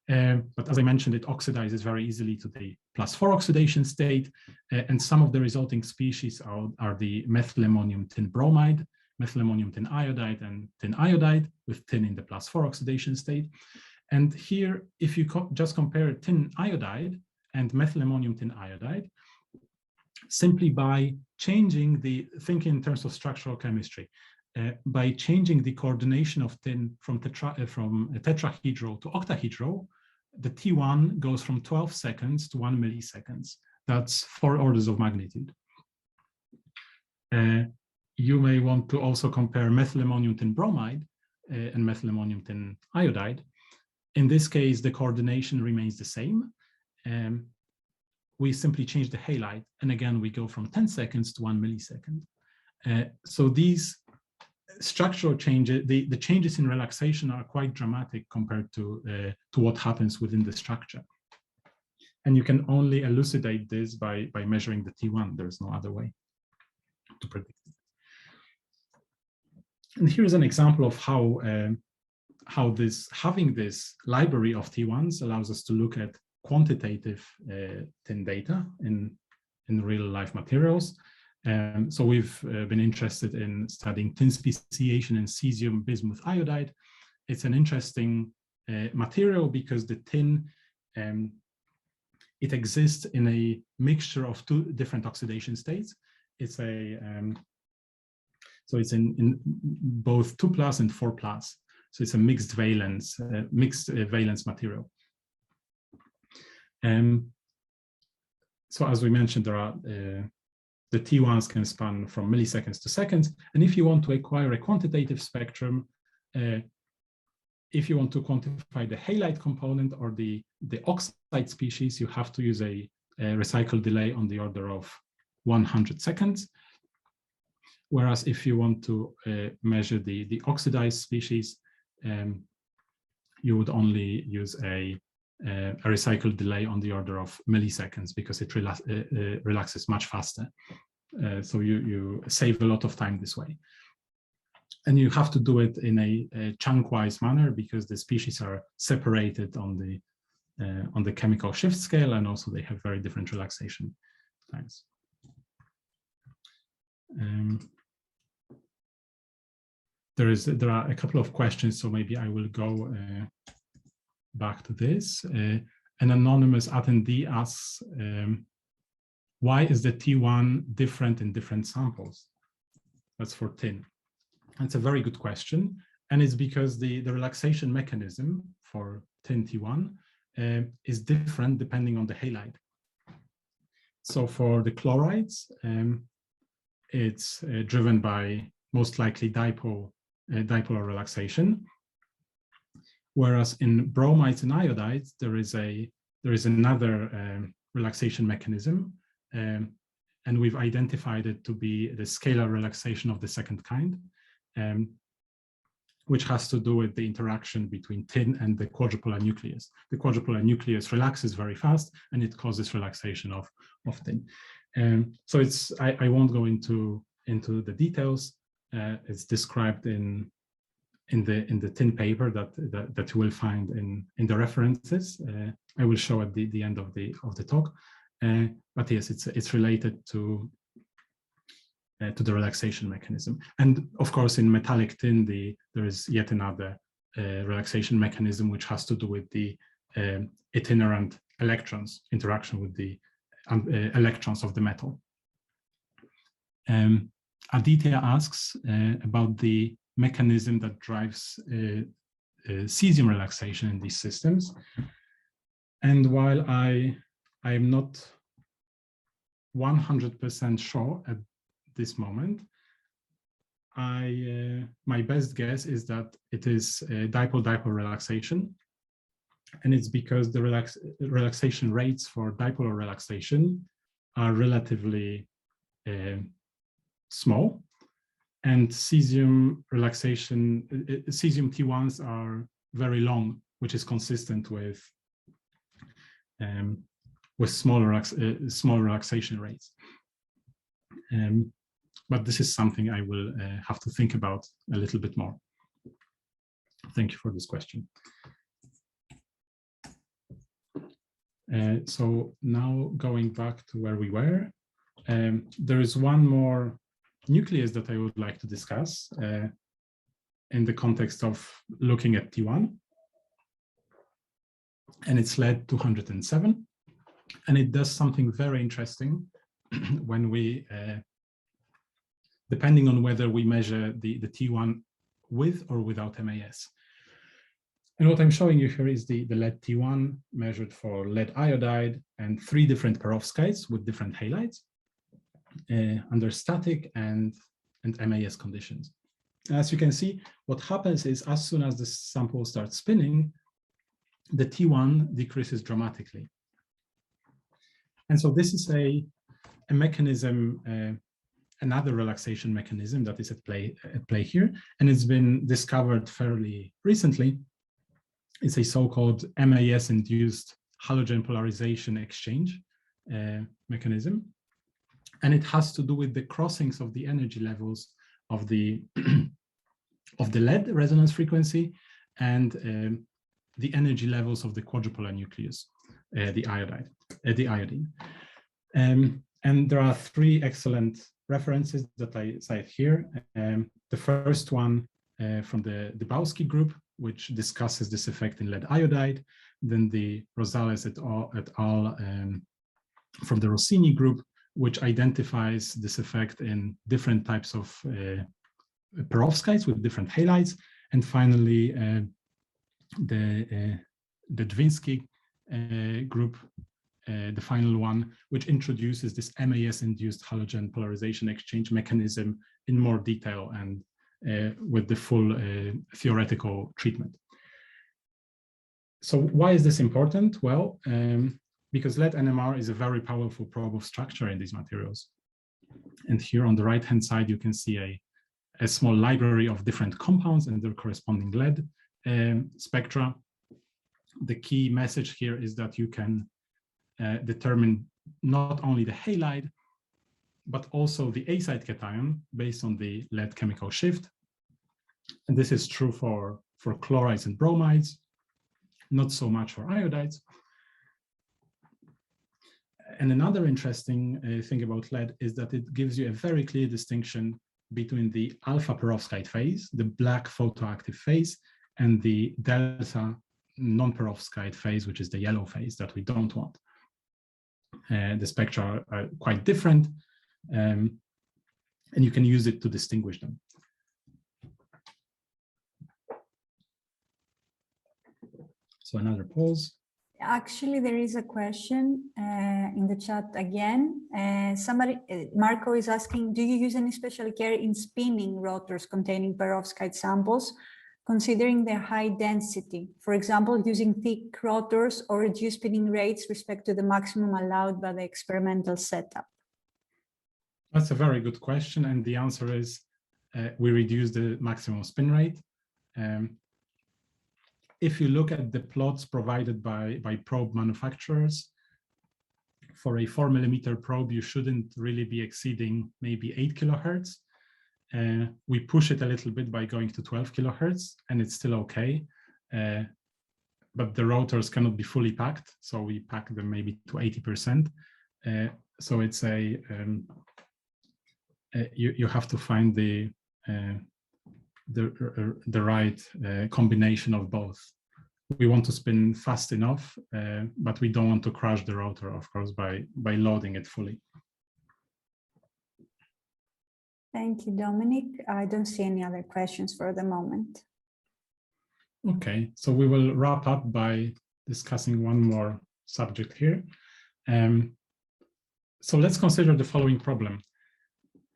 But as I mentioned, it oxidizes very easily to the +4 oxidation state. And some of the resulting species are the methylammonium tin bromide, methylammonium tin iodide, and tin iodide with tin in the +4 oxidation state. And here, if you just compare tin iodide and methylammonium tin iodide, simply by changing thinking in terms of structural chemistry, by changing the coordination of tin from tetrahedral to octahedral, the T1 goes from 12 seconds to 1 milliseconds. That's 4 orders of magnitude. You may want to also compare methylammonium tin bromide and methylammonium tin iodide. In this case, the coordination remains the same. We simply change the halide, and again, we go from 10 seconds to 1 millisecond. So these structural changes, the changes in relaxation are quite dramatic compared to what happens within the structure. And you can only elucidate this by measuring the T1. There's no other way to predict it. And here's an example of how having this library of T1s allows us to look at quantitative tin data in real life materials. So we've been interested in studying tin speciation in cesium bismuth iodide. It's an interesting material because the tin, it exists in a mixture of 2 different oxidation states. It's so it's in both 2+ and 4+. So it's a mixed valence material. So as we mentioned, there are the T1s can span from milliseconds to seconds. And if you want to acquire a quantitative spectrum, if you want to quantify the halide component or the oxide species, you have to use a recycle delay on the order of 100 seconds. Whereas if you want to measure the oxidized species, you would only use a recycle delay on the order of milliseconds because it relaxes much faster. So you save a lot of time this way. And you have to do it in a chunk-wise manner because the species are separated on the chemical shift scale, and also they have very different relaxation times. There are a couple of questions, so maybe I will go back to this. An anonymous attendee asks, why is the T1 different in different samples? That's for tin. That's a very good question. And it's because the relaxation mechanism for tin T1 is different depending on the halide. So for the chlorides, it's driven by most likely dipolar relaxation. whereas in bromides and iodides, there is another relaxation mechanism, and we've identified it to be the scalar relaxation of the second kind, which has to do with the interaction between tin and the quadrupolar nucleus. The quadrupolar nucleus relaxes very fast, and it causes relaxation of tin. So I won't go into the details. It's described in the tin paper that you will find in the references. I will show at the end of the talk. But yes, it's related to the relaxation mechanism. And of course, in metallic tin, there is yet another relaxation mechanism, which has to do with the itinerant electrons interaction with the electrons of the metal. Aditya asks about the mechanism that drives cesium relaxation in these systems. And while I am not 100% sure at this moment, my best guess is that it is dipole-dipole relaxation. And it's because the relaxation rates for dipolar relaxation are relatively small, and cesium relaxation, cesium T1s are very long, which is consistent with small relaxation rates. But this is something I will have to think about a little bit more. Thank you for this question. So now going back to where we were, there is one more nucleus that I would like to discuss in the context of looking at T1. And it's lead 207. And it does something very interesting when we, depending on whether we measure the T1 with or without MAS. And what I'm showing you here is the lead T1 measured for lead iodide and 3 different perovskites with different halides under static and MAS conditions. As you can see, what happens is as soon as the sample starts spinning, the T1 decreases dramatically. And so this is a mechanism, another relaxation mechanism that is at play here, and it's been discovered fairly recently. It's a so-called MAS-induced halogen polarization exchange mechanism, and it has to do with the crossings of the energy levels of the lead resonance frequency and the energy levels of the quadrupolar nucleus, the iodine. And there are 3 excellent references that I cite here. The first one from the Dubowski group, which discusses this effect in lead iodide. Then the Rosales et al. From the Rossini group, which identifies this effect in different types of perovskites with different halides. And finally, the Dvinsky group, the final one, which introduces this MAS-induced halogen polarization exchange mechanism in more detail and with the full theoretical treatment. So why is this important? Well, because lead NMR is a very powerful probe of structure in these materials. And here on the right-hand side, you can see a small library of different compounds and their corresponding lead spectra. The key message here is that you can determine not only the halide, but also the A-side cation based on the lead chemical shift. And this is true for chlorides and bromides, not so much for iodides. And another interesting thing about lead is that it gives you a very clear distinction between the alpha perovskite phase, the black photoactive phase, and the delta non-perovskite phase, which is the yellow phase that we don't want. The spectra are quite different, and you can use it to distinguish them. So another pause. Actually, there is a question in the chat again. Marco is asking, do you use any special care in spinning rotors containing perovskite samples considering their high density, for example, using thick rotors or reduced spinning rates respect to the maximum allowed by the experimental setup? That's a very good question, and the answer is we reduce the maximum spin rate. If you look at the plots provided by probe manufacturers, for a 4mm probe, you shouldn't really be exceeding maybe 8 kilohertz. We push it a little bit by going to 12 kilohertz, and it's still okay. But the rotors cannot be fully packed, so we pack them maybe to 80%. So it's you have to find the right combination of both. We want to spin fast enough, but we don't want to crush the rotor, of course, by loading it fully. Thank you, Dominik. I don't see any other questions for the moment. Okay, so we will wrap up by discussing one more subject here. So let's consider the following problem.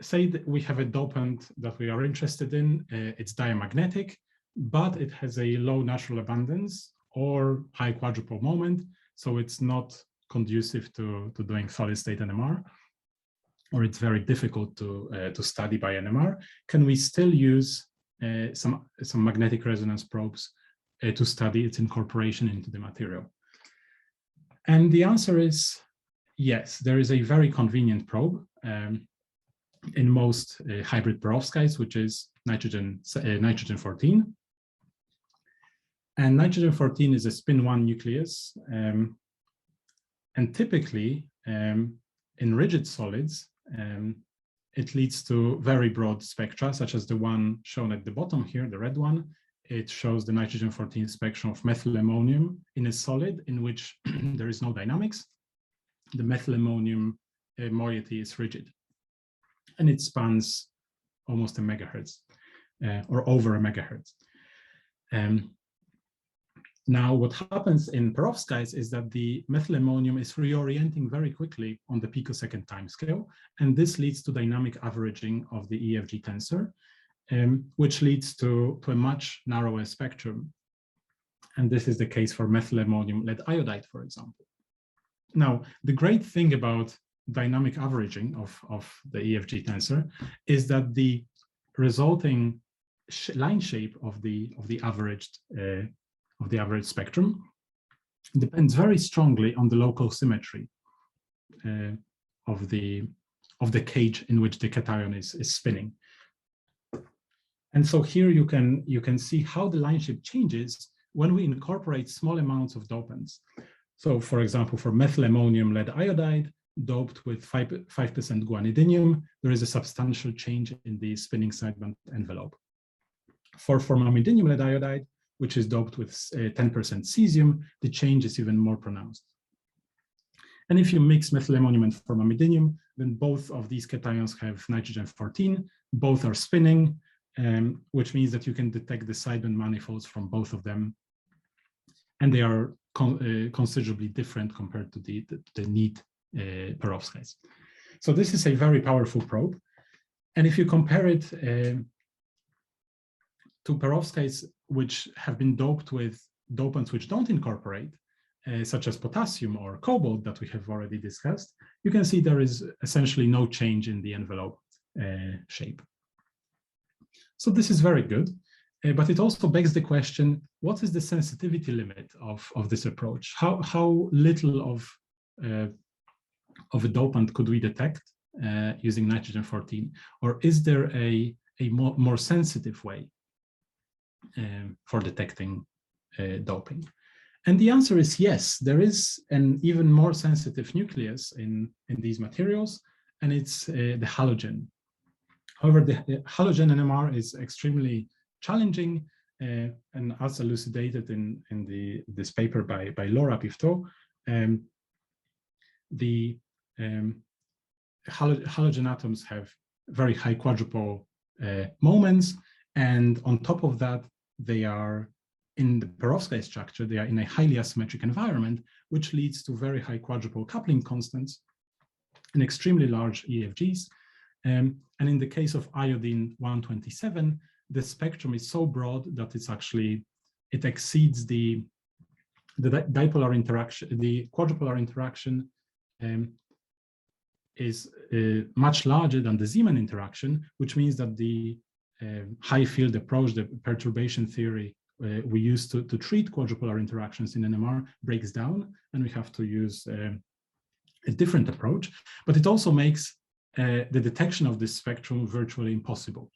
Say that we have a dopant that we are interested in. It's diamagnetic, but it has a low natural abundance or high quadrupole moment, so it's not conducive to doing solid state NMR, or it's very difficult to study by NMR. Can we still use some magnetic resonance probes to study its incorporation into the material? And the answer is yes. There is a very convenient probe in most hybrid perovskites, which is nitrogen 14. And nitrogen 14 is a spin-1 nucleus. And typically, in rigid solids, it leads to very broad spectra, such as the one shown at the bottom here, the red one. It shows the nitrogen 14 spectrum of methylammonium in a solid in which there is no dynamics. The methylammonium moiety is rigid, and it spans almost a megahertz or over a megahertz. Now, what happens in perovskites is that the methylammonium is reorienting very quickly on the picosecond timescale, and this leads to dynamic averaging of the EFG tensor, which leads to a much narrower spectrum. And this is the case for methylammonium lead iodide, for example. Now, the great thing about dynamic averaging of the EFG tensor is that the resulting line shape of the average spectrum depends very strongly on the local symmetry of the cage in which the cation is spinning. And so here you can see how the line shape changes when we incorporate small amounts of dopants. So, for example, for methylammonium lead iodide doped with 5% guanidinium, there is a substantial change in the spinning sideband envelope. For formamidinium lead iodide, which is doped with 10% cesium, the change is even more pronounced. And if you mix methylammonium and formamidinium, then both of these cations have nitrogen 14, both are spinning, which means that you can detect the sideband manifolds from both of them, and they are considerably different compared to the neat perovskites. So this is a very powerful probe, and if you compare it to perovskites which have been doped with dopants which don't incorporate, such as potassium or cobalt that we have already discussed, you can see there is essentially no change in the envelope shape. So this is very good, but it also begs the question, what is the sensitivity limit of this approach? How little of a dopant could we detect using nitrogen 14? Or is there a more sensitive way for detecting doping? And the answer is yes, there is an even more sensitive nucleus in these materials, and it's the halogen. However, the halogen NMR is extremely challenging, and as elucidated in this paper by Laura Pifto, the halogen atoms have very high quadrupole moments, and on top of that, they are in the perovskite structure, they are in a highly asymmetric environment, which leads to very high quadrupole coupling constants and extremely large EFGs. And in the case of iodine 127, the spectrum is so broad that it exceeds the dipolar interaction. The quadrupolar interaction is much larger than the Zeeman interaction, which means that the high field approach, the perturbation theory we use to treat quadrupolar interactions in NMR breaks down, and we have to use a different approach. But it also makes the detection of this spectrum virtually impossible.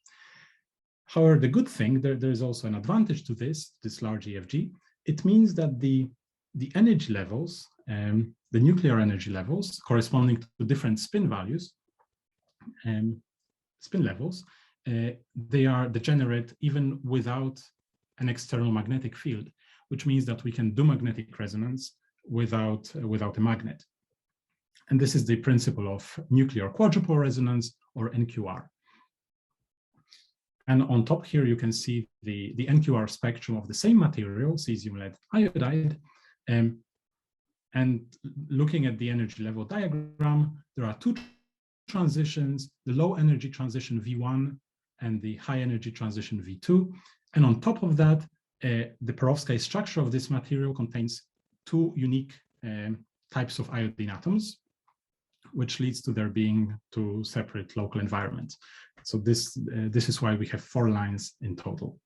However, the good thing, there is also an advantage to this large EFG. It means that the energy levels, the nuclear energy levels corresponding to different spin values, spin levels, they are degenerate even without an external magnetic field, which means that we can do magnetic resonance without a magnet. And this is the principle of nuclear quadrupole resonance, or NQR. And on top here, you can see the NQR spectrum of the same material, cesium lead iodide. And looking at the energy level diagram, there are two transitions, the low energy transition V1 and the high energy transition V2. And on top of that, the perovskite structure of this material contains two unique types of iodine atoms, which leads to there being two separate local environments. So this is why we have 4 lines in total.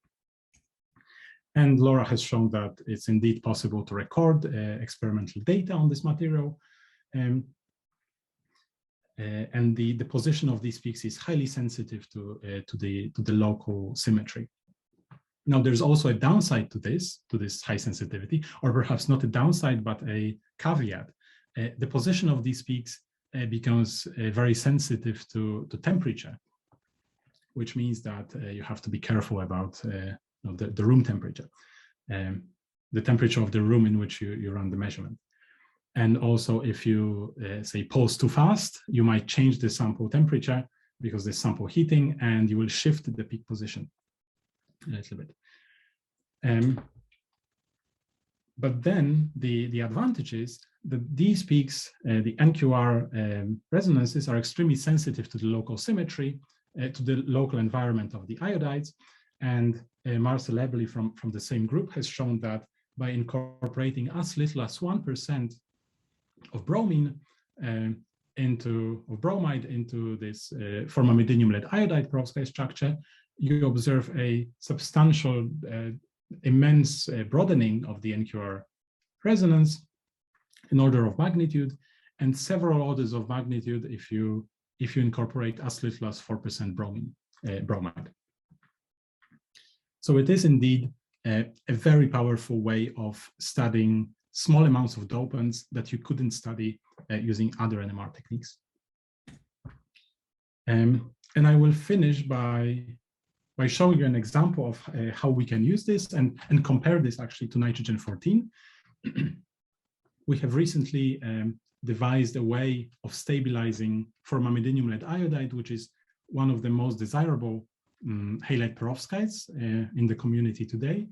And Laura has shown that it's indeed possible to record experimental data on this material. And the position of these peaks is highly sensitive to the local symmetry. Now, there's also a downside to this high sensitivity, or perhaps not a downside, but a caveat. The position of these peaks becomes very sensitive to temperature, which means that you have to be careful about the room temperature, the temperature of the room in which you run the measurement. And also, if you say pulse too fast, you might change the sample temperature because there's sample heating, and you will shift the peak position a little bit. But then the advantage is that these peaks, the NQR resonances, are extremely sensitive to the local symmetry, to the local environment of the iodides. And Marcel Eberly from the same group has shown that by incorporating as little as 1% of bromine bromide into this formamidinium lead iodide perovskite structure, you observe a substantial, immense broadening of the NQR resonance in order of magnitude, and several orders of magnitude if you incorporate as little as 4% bromide. So it is indeed a very powerful way of studying small amounts of dopants that you couldn't study using other NMR techniques. And I will finish by showing you an example of how we can use this and compare this actually to nitrogen-14. We have recently devised a way of stabilizing formamidinium lead iodide, which is one of the most desirable halide perovskites in the community today.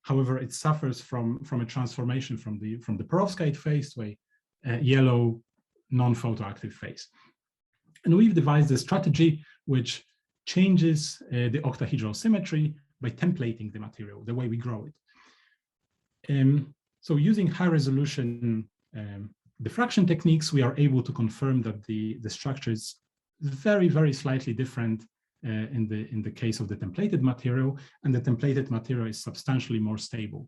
However, it suffers from a transformation from the perovskite phase to a yellow non-photoactive phase. And we've devised a strategy which changes the octahedral symmetry by templating the material, the way we grow it. So using high resolution diffraction techniques, we are able to confirm that the structure is very, very slightly different in the case of the templated material, and the templated material is substantially more stable.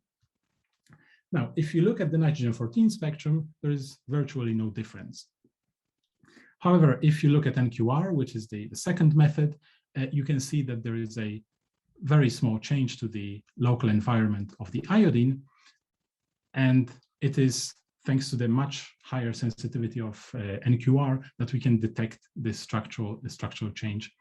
Now, if you look at the nitrogen-14 spectrum, there is virtually no difference. However, if you look at NQR, which is the second method, you can see that there is a very small change to the local environment of the iodine, and it is thanks to the much higher sensitivity of NQR that we can detect this structural change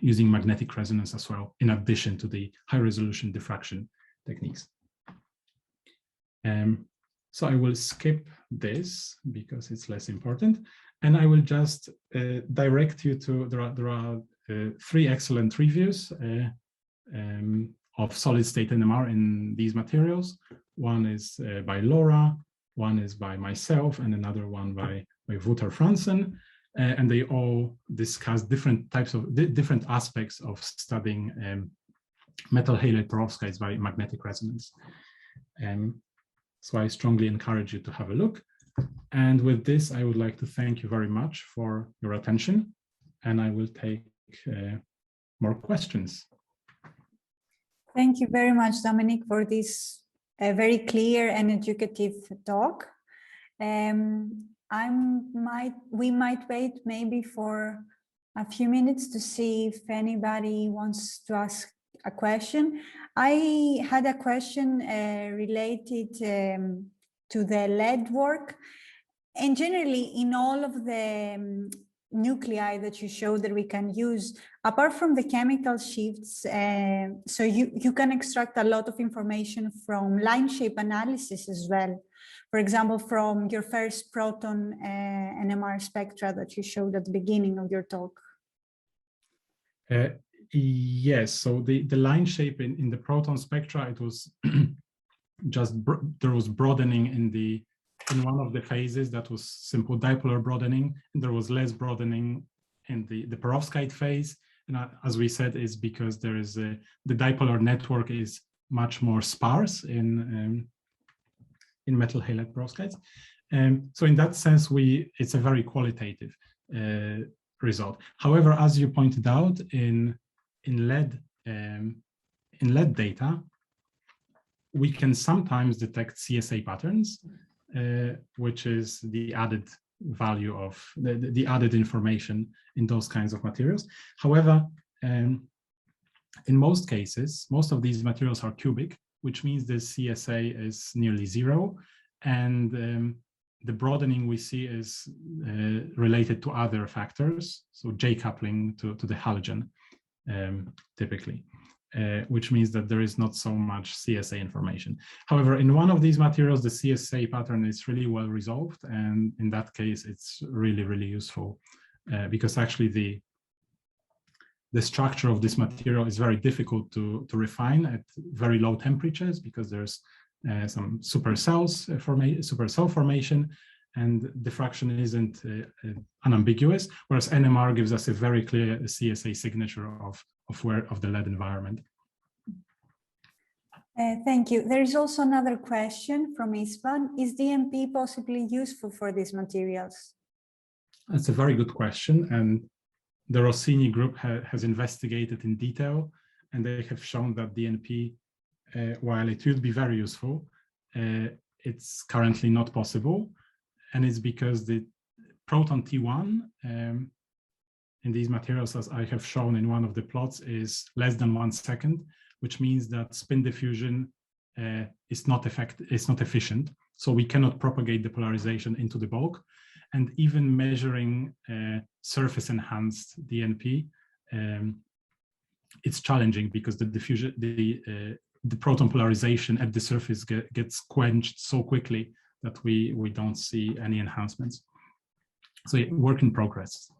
using magnetic resonance as well, in addition to the high resolution diffraction techniques. So I will skip this because it's less important, and I will just direct you to, there are 3 excellent reviews of solid state NMR in these materials. One is by Laura, one is by myself, and another one by Wouter Fransen. and they all discuss different types of different aspects of studying metal halide perovskites by magnetic resonance. So I strongly encourage you to have a look. And with this, I would like to thank you very much for your attention, and I will take more questions. Thank you very much, Dominik, for this very clear and educative talk. We might wait maybe for a few minutes to see if anybody wants to ask a question. I had a question related to the lead work, and generally in all of the nuclei that you show that we can use, apart from the chemical shifts, so you can extract a lot of information from line shape analysis as well. For example, from your first proton NMR spectra that you showed at the beginning of your talk. Yes, so the line shape in the proton spectra, it was just there was broadening in one of the phases. That was simple dipolar broadening, and there was less broadening in the perovskite phase. And as we said, is because there is the dipolar network is much more sparse in metal halide perovskites. So in that sense, it's a very qualitative result. However, as you pointed out, in lead data, we can sometimes detect CSA patterns, which is the added value of the added information in those kinds of materials. However, in most cases, most of these materials are cubic, which means the CSA is nearly zero, and the broadening we see is related to other factors, so J coupling to the halogen, typically. Which means that there is not so much CSA information. However, in one of these materials, the CSA pattern is really well resolved, and in that case, it's really, really useful because actually the structure of this material is very difficult to refine at very low temperatures because there's some supercell formation, and diffraction isn't unambiguous, whereas NMR gives us a very clear CSA signature of the lead environment. Thank you. There is also another question from Ispan. Is DNP possibly useful for these materials? That's a very good question, and the Rossini group has investigated in detail, and they have shown that DNP, while it would be very useful, it's currently not possible, and it's because the proton T1 in these materials, as I have shown in one of the plots, is less than 1 second, which means that spin diffusion is not efficient. So we cannot propagate the polarization into the bulk. And even measuring surface enhanced DNP, it's challenging because the diffusion, the proton polarization at the surface gets quenched so quickly that we don't see any enhancements. So work in progress.